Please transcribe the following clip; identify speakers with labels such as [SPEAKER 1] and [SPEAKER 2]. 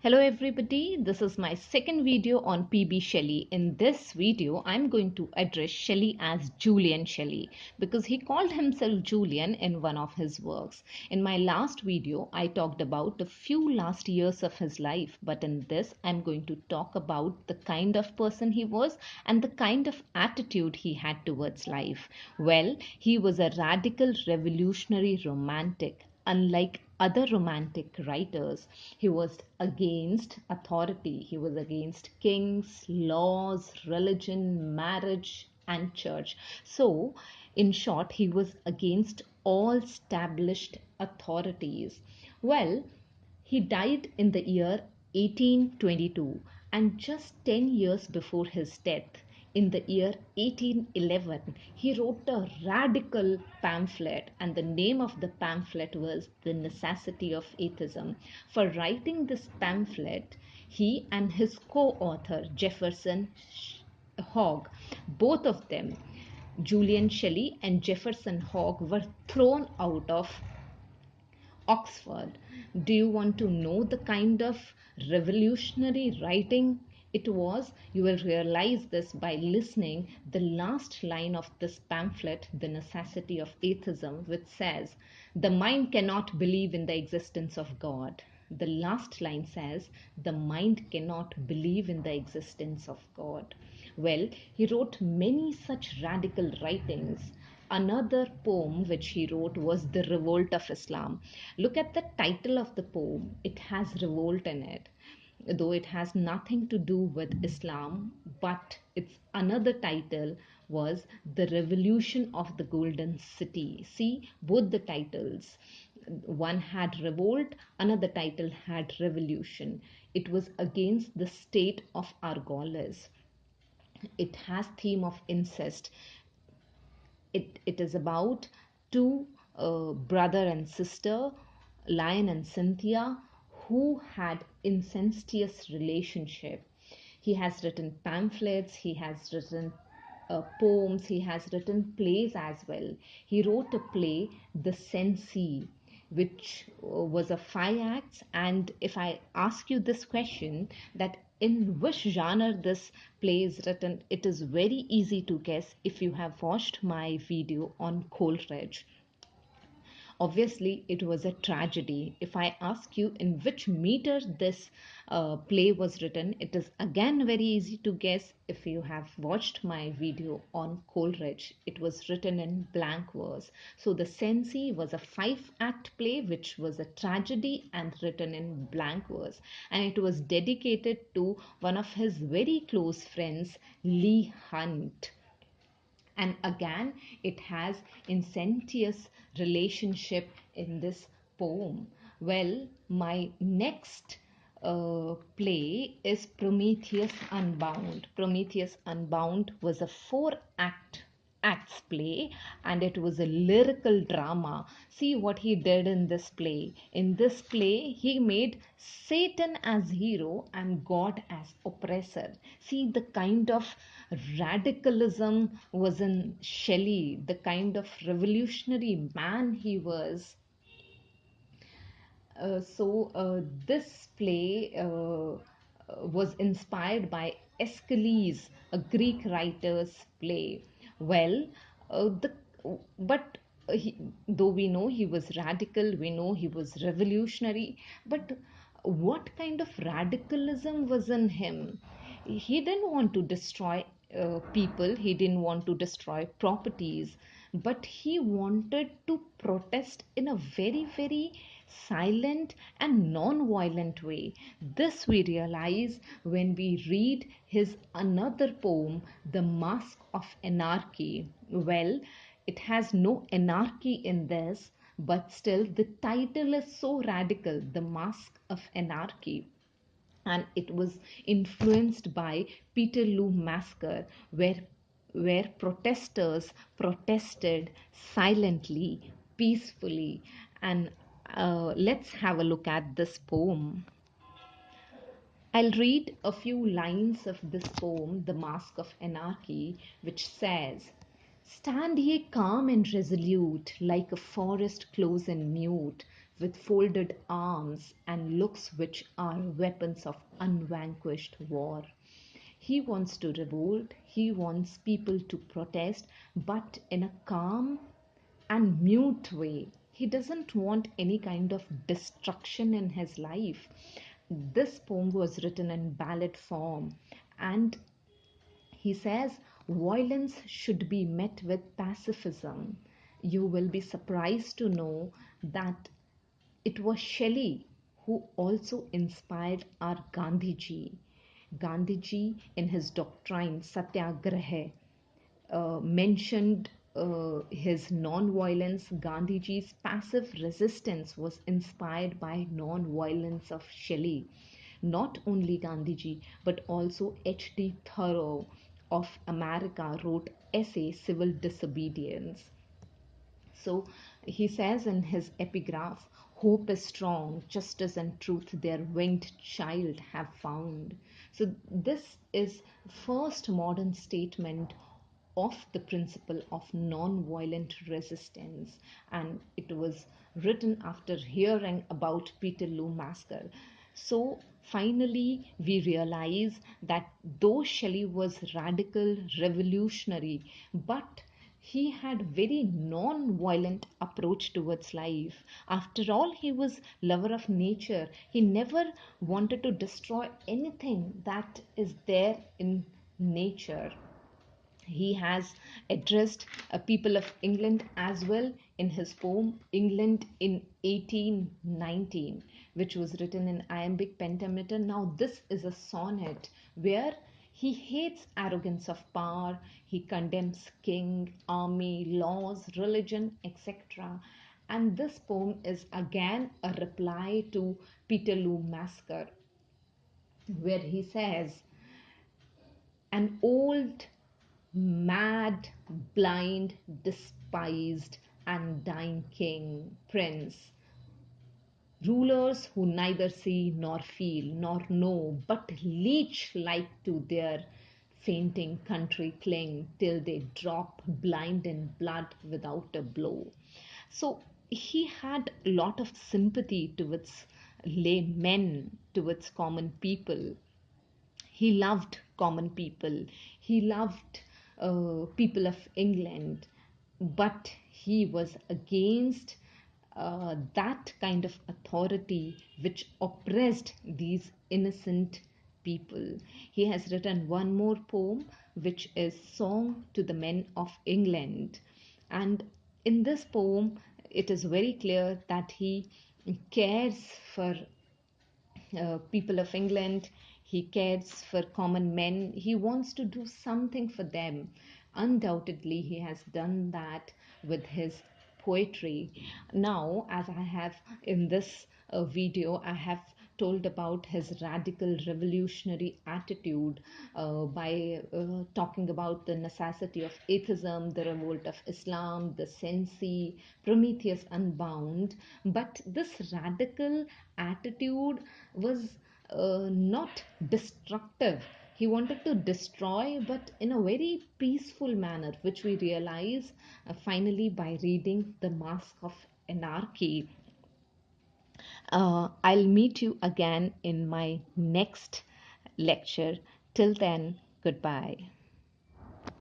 [SPEAKER 1] Hello everybody, this is my second video on PB Shelley. In this video, I'm going to address Shelley as Julian Shelley because he called himself Julian in one of his works. In my last video, I talked about the few last years of his life, but in this, I'm going to talk about the kind of person he was and the kind of attitude he had towards life. Well, he was a radical revolutionary romantic. Unlike other romantic writers, he was against authority. He was against kings, laws, religion, marriage, and church. So, in short, he was against all established authorities. Well, he died in the year 1822, and just 10 years before his death, in the year 1811, he wrote a radical pamphlet, and the name of the pamphlet was The Necessity of Atheism. For writing this pamphlet, he and his co-author Jefferson Hogg, both of them, Julian Shelley and Jefferson Hogg, were thrown out of Oxford. Do you want to know the kind of revolutionary writing it was? You will realize this by listening the last line of this pamphlet, The Necessity of Atheism, which says, "The mind cannot believe in the existence of God." The last line says, "The mind cannot believe in the existence of God." Well, he wrote many such radical writings. Another poem which he wrote was The Revolt of Islam. Look at the title of the poem. It has revolt in it, though it has nothing to do with Islam, but its another title was The Revolution of the Golden City. See, both the titles. One had revolt, another title had revolution. It was against the state of Argolis. It has theme of incest. It is about two brother and sister, Lion and Cynthia, who had incestuous relationship. He has written pamphlets, he has written poems, he has written plays as well. He wrote a play, The Cenci, which was a 5 acts. And if I ask you this question, that in which genre this play is written, it is very easy to guess if you have watched my video on Coleridge. Obviously, it was a tragedy. If I ask you in which meter this play was written, it is again very easy to guess if you have watched my video on Coleridge. It was written in blank verse. So the Cenci was a 5 act play which was a tragedy and written in blank verse. And it was dedicated to one of his very close friends, Leigh Hunt. And again, it has incestuous relationship in this poem. Well, my next play is Prometheus Unbound. Prometheus Unbound was a 4 acts play, and it was a lyrical drama. See what he did in this play. In this play, he made Satan as hero and God as oppressor. See the kind of radicalism was in Shelley, the kind of revolutionary man he was. This play was inspired by Aeschylus, a Greek writer's play. Well, the but though we know he was radical, we know he was revolutionary, but what kind of radicalism was in him? He didn't want to destroy people, he didn't want to destroy properties, but he wanted to protest in a very, very silent and non-violent way. This we realize when we read his another poem, The Mask of Anarchy. Well, it has no anarchy in this, but still the title is so radical, The Mask of Anarchy. And it was influenced by Peterloo massacre, where protesters protested silently, peacefully. And let's have a look at this poem. I'll read a few lines of this poem, The Mask of Anarchy, which says, "Stand ye calm and resolute, like a forest close and mute, with folded arms and looks which are weapons of unvanquished war. He wants to revolt, he wants people to protest, but in a calm and mute way. He doesn't want any kind of destruction in his life. This poem was written in ballad form, and he says violence should be met with pacifism. You will be surprised to know that it was Shelley who also inspired our Gandhiji. Gandhiji, in his doctrine Satyagraha, mentioned his non-violence. Gandhiji's passive resistance was inspired by non-violence of Shelley. Not only Gandhiji, but also H.D. Thoreau of America wrote essay Civil Disobedience. So he says in his epigraph, hope is strong, justice and truth their winged child have found. So this is first modern statement of the principle of non-violent resistance, and it was written after hearing about Peterloo massacre. So finally we realize that though Shelley was radical, revolutionary, but he had very non-violent approach towards life. After all, he was lover of nature. He never wanted to destroy anything that is there in nature. He has addressed people of England as well in his poem England in 1819, which was written in iambic pentameter. Now, this is a sonnet where he hates arrogance of power, he condemns king, army, laws, religion, etc. And this poem is again a reply to Peterloo massacre, where he says, an old, mad, blind, despised, and dying king, prince, rulers who neither see nor feel nor know, but leech like to their fainting country cling till they drop blind in blood without a blow. So he had a lot of sympathy towards laymen, towards common people. He loved common people. He loved people of England, but he was against that kind of authority which oppressed these innocent people. He has written one more poem, which is Song to the Men of England. And in this poem, it is very clear that he cares for people of England. He cares for common men. He wants to do something for them. Undoubtedly, he has done that with his poetry. Now, as I have in this video, I have told about his radical revolutionary attitude by talking about the necessity of atheism, the revolt of Islam, the Sensi, Prometheus Unbound. But this radical attitude was not destructive. He wanted to destroy, but in a very peaceful manner, which we realize finally by reading The Mask of Anarchy. I'll meet you again in my next lecture. Till then, goodbye.